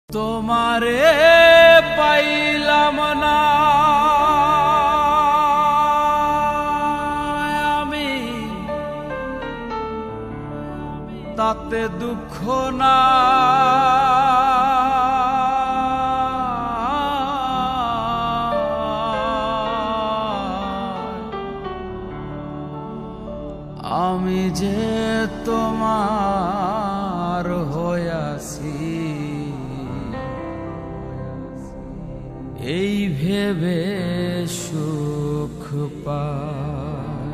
তোমারে পাইলাম না আমি, তাতে দুঃখ না। আমি যে তোমার হইয়াছি এই ভেবে সুখ পাই।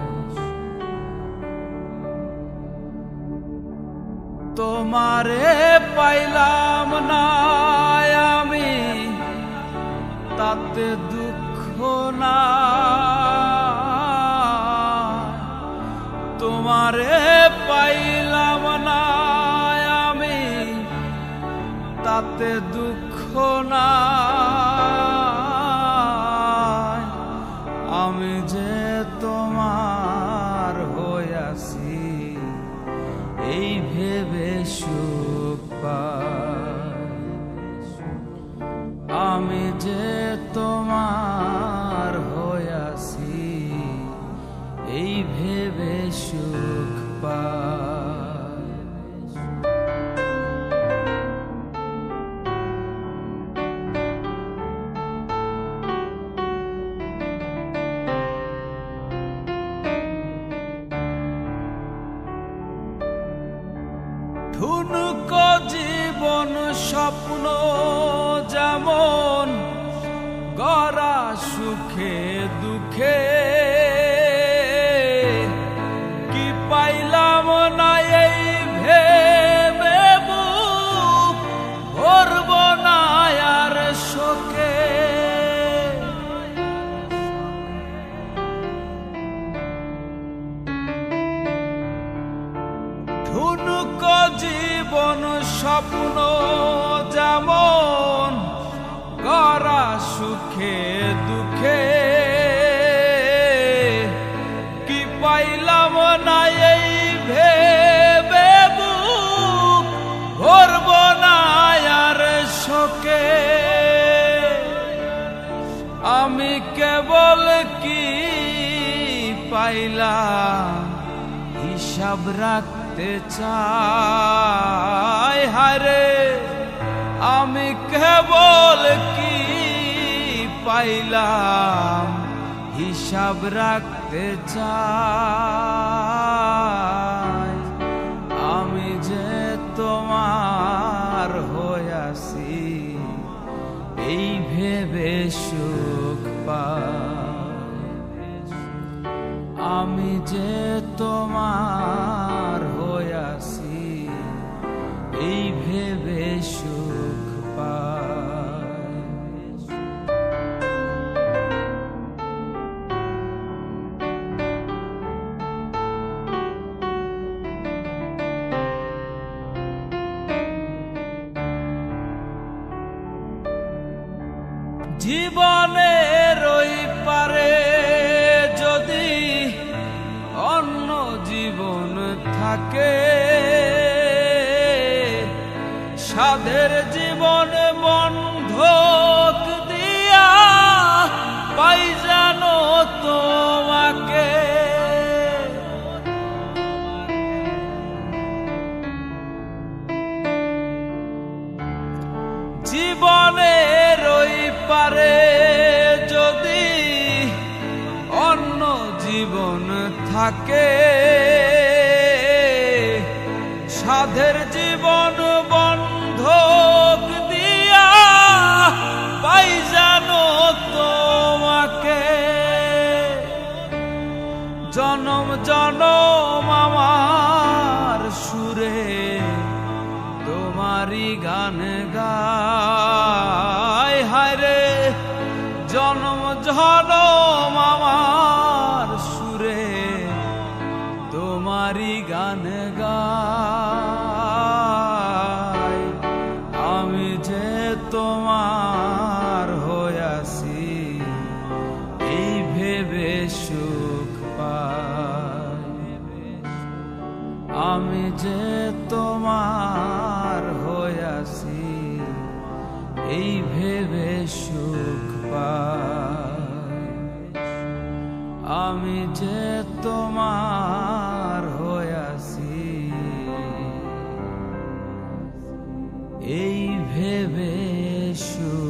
তোমারে পাইলাম না আমি, তাতে দুঃখ না। তোমারে পাইলাম না আমি, তাতে দুঃখ না। আমি যে তোমার হইয়াছি এই ভেবে সুখ পাই। আমি যে তোমার হইয়াছি এই ভেবে সুখ পাই। ঠুনক জীবন স্বপ্ন যেমন গড়া সুখে দুঃখে, কি পাইলাম না এই ভেবে বুক ভরব না আর শোকে। ঠুনক জীবন স্বপ্ন যেমন গড়া সুখে দুঃখে, কি পাইলাম না এই ভেবে বুক ভরব না আর শোকে। আমি কেবল কি পাইলাম হিসাব রাখতে চাই। হায়রে আমি কেবল কি পাইলাম হিসাব রাখতে চাই। আমি যে তোমার হইয়াছি এই ভেবে সুখ পাই। আমি যে তোমার হইয়াছি এই ভেবে সুখ পাই। জীবনের ওই পারে যদি অন্য জীবন থাকে, সাধের জীবন বন্ধক দিয়া পাই জানো তোমাকে। জীবনের ওই পারে যদি অন্য জীবন থাকে, সাধের জীবন বন্ধক দিয়া পাই জানো তোমাকে। জনম জনম আমার সুরে তোমারি গান গায়। হায়রে জনম জনম আমার সুরে তোমারি গান গায়। আমি যে তোমার হইয়াছি এই ভেবে সুখ পাই। আমি যে তোমার হইয়াছি এই ভেবে সুখ পাই। আমি যে তোমার হইয়াছি এই ভেবে সুখ